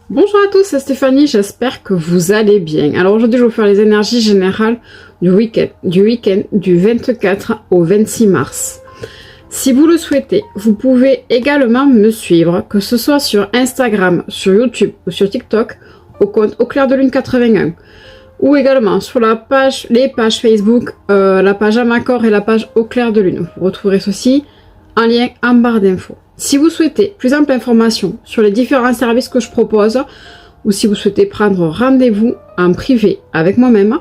Bonjour à tous, c'est Stéphanie, j'espère que vous allez bien. Alors aujourd'hui je vais vous faire les énergies générales du week-end du 24 au 26 mars. Si vous le souhaitez, vous pouvez également me suivre, que ce soit sur Instagram, sur YouTube ou sur TikTok, au compte Au Clair de Lune 81. Ou également sur les pages Facebook, la page Amacor et la page Au Clair de Lune. Vous retrouverez ceci en lien en barre d'infos. Si vous souhaitez plus ample information sur les différents services que je propose, ou si vous souhaitez prendre rendez-vous en privé avec moi-même,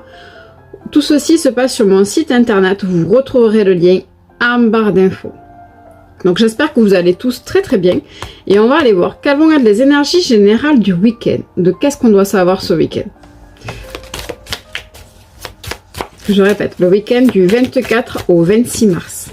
tout ceci se passe sur mon site internet. Vous retrouverez le lien en barre d'infos. Donc j'espère que vous allez tous très très bien. Et on va aller voir quelles vont être les énergies générales du week-end. De qu'est-ce qu'on doit savoir ce week-end. Je répète, le week-end du 24 au 26 mars.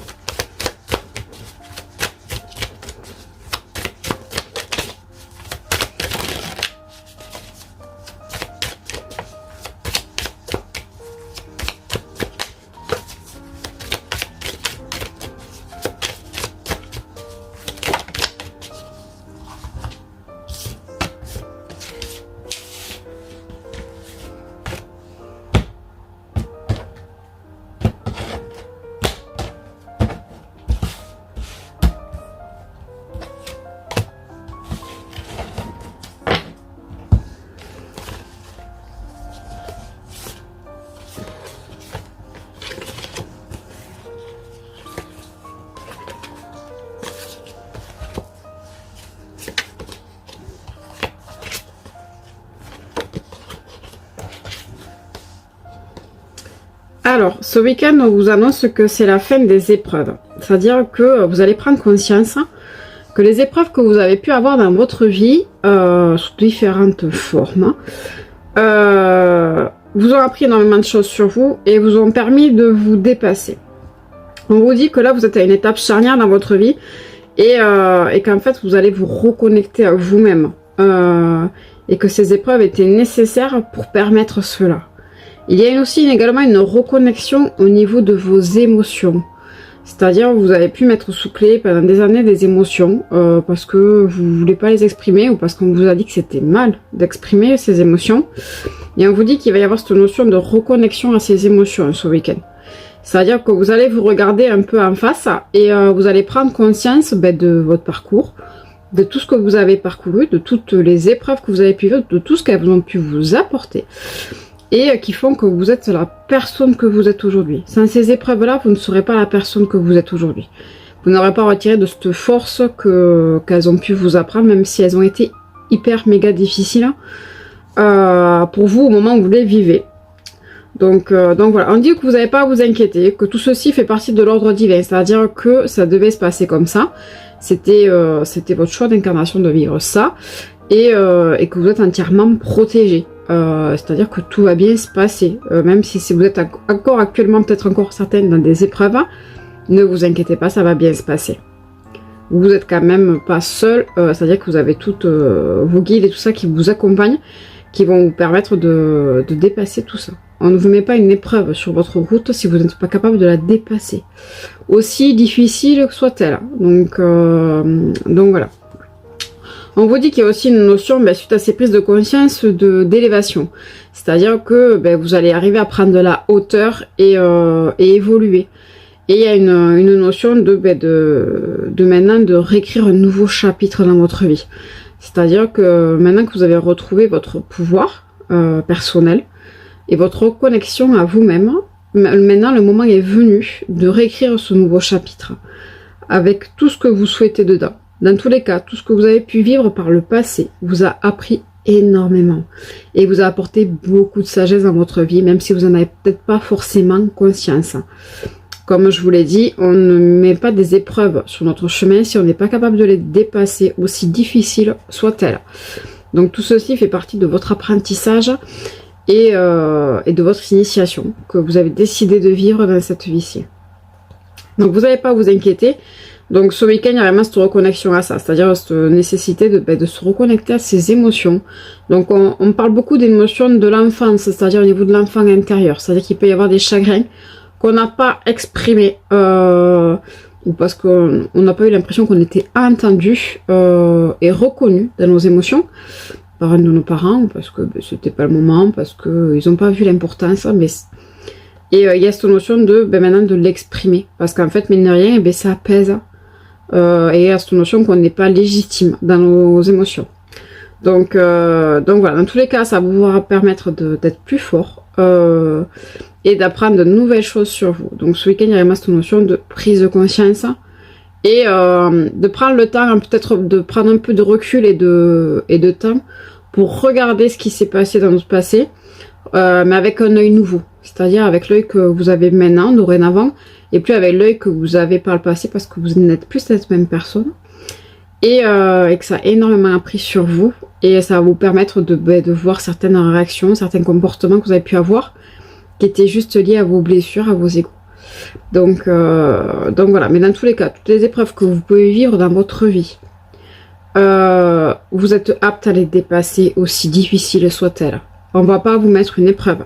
Alors, ce week-end, on vous annonce que c'est la fin des épreuves. C'est-à-dire que vous allez prendre conscience que les épreuves que vous avez pu avoir dans votre vie, sous différentes formes, vous ont appris énormément de choses sur vous et vous ont permis de vous dépasser. On vous dit que là, vous êtes à une étape charnière dans votre vie et qu'en fait, vous allez vous reconnecter à vous-même. Et que ces épreuves étaient nécessaires pour permettre cela. Il y a aussi également une reconnexion au niveau de vos émotions. C'est-à-dire que vous avez pu mettre sous clé pendant des années des émotions parce que vous ne voulez pas les exprimer ou parce qu'on vous a dit que c'était mal d'exprimer ces émotions. Et on vous dit qu'il va y avoir cette notion de reconnexion à ces émotions ce week-end. C'est-à-dire que vous allez vous regarder un peu en face et vous allez prendre conscience de votre parcours, de tout ce que vous avez parcouru, de toutes les épreuves que vous avez pu vivre, de tout ce qu'elles ont pu vous apporter. Et qui font que vous êtes la personne que vous êtes aujourd'hui. Sans ces épreuves-là, vous ne serez pas la personne que vous êtes aujourd'hui. Vous n'aurez pas retiré de cette force qu'elles ont pu vous apprendre, même si elles ont été hyper méga difficiles pour vous au moment où vous les vivez. Donc voilà, on dit que vous n'avez pas à vous inquiéter, que tout ceci fait partie de l'ordre divin, c'est-à-dire que ça devait se passer comme ça. C'était votre choix d'incarnation de vivre ça, et que vous êtes entièrement protégé. C'est-à-dire que tout va bien se passer, même si vous êtes encore actuellement peut-être encore certaines dans des épreuves, ne vous inquiétez pas, ça va bien se passer. Vous n'êtes quand même pas seul, c'est-à-dire que vous avez toutes vos guides et tout ça qui vous accompagnent, qui vont vous permettre de dépasser tout ça. On ne vous met pas une épreuve sur votre route si vous n'êtes pas capable de la dépasser, aussi difficile que soit-elle. Donc voilà. On vous dit qu'il y a aussi une notion, suite à ces prises de conscience, d'élévation. C'est-à-dire que vous allez arriver à prendre de la hauteur et évoluer. Et il y a une notion de maintenant de réécrire un nouveau chapitre dans votre vie. C'est-à-dire que maintenant que vous avez retrouvé votre pouvoir personnel et votre connexion à vous-même, maintenant le moment est venu de réécrire ce nouveau chapitre avec tout ce que vous souhaitez dedans. Dans tous les cas, tout ce que vous avez pu vivre par le passé vous a appris énormément et vous a apporté beaucoup de sagesse dans votre vie, même si vous n'en avez peut-être pas forcément conscience. Comme je vous l'ai dit, on ne met pas des épreuves sur notre chemin si on n'est pas capable de les dépasser, aussi difficiles soient-elles. Donc tout ceci fait partie de votre apprentissage et de votre initiation que vous avez décidé de vivre dans cette vie-ci. Donc vous n'avez pas à vous inquiéter. Donc ce week-end, il y a vraiment cette reconnexion à ça, c'est-à-dire cette nécessité de se reconnecter à ses émotions. Donc on parle beaucoup d'émotions de l'enfance, c'est-à-dire au niveau de l'enfant intérieur, c'est-à-dire qu'il peut y avoir des chagrins qu'on n'a pas exprimés, ou parce qu'on n'a pas eu l'impression qu'on était entendu et reconnu dans nos émotions, par un de nos parents, parce que ben, c'était pas le moment, parce qu'ils n'ont pas vu l'importance. Et il y a cette notion de ben, maintenant de l'exprimer, parce qu'en fait, mine de rien, ben, ça apaise. Et il y a cette notion qu'on n'est pas légitime dans nos émotions. Donc voilà, dans tous les cas, ça vous permettre d'être plus fort et d'apprendre de nouvelles choses sur vous. Donc ce week-end, il y a vraiment cette notion de prise de conscience et de prendre le temps, peut-être de prendre un peu de recul et de temps pour regarder ce qui s'est passé dans notre passé, mais avec un œil nouveau, c'est-à-dire avec l'œil que vous avez maintenant, dorénavant, et plus avec l'œil que vous avez par le passé, parce que vous n'êtes plus cette même personne, et que ça a énormément appris sur vous, et ça va vous permettre de voir certaines réactions, certains comportements que vous avez pu avoir, qui étaient juste liés à vos blessures, à vos égos. Donc voilà, mais dans tous les cas, toutes les épreuves que vous pouvez vivre dans votre vie, vous êtes apte à les dépasser, aussi difficiles soient-elles. On ne va pas vous mettre une épreuve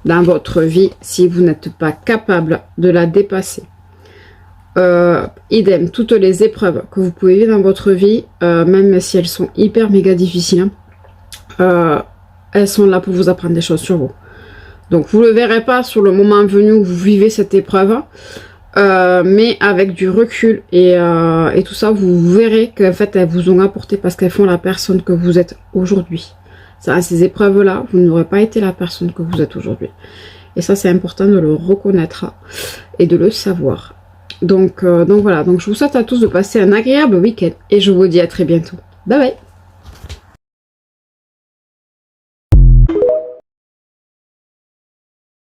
dans votre vie si vous n'êtes pas capable de la dépasser. Idem, toutes les épreuves que vous pouvez vivre dans votre vie, même si elles sont hyper méga difficiles, elles sont là pour vous apprendre des choses sur vous. Donc vous ne le verrez pas sur le moment venu où vous vivez cette épreuve, mais avec du recul et tout ça, vous verrez qu'en fait elles vous ont apporté, parce qu'elles font la personne que vous êtes aujourd'hui. Ces épreuves-là, vous n'aurez pas été la personne que vous êtes aujourd'hui. Et ça, c'est important de le reconnaître et de le savoir. Donc voilà, donc je vous souhaite à tous de passer un agréable week-end et je vous dis à très bientôt. Bye bye!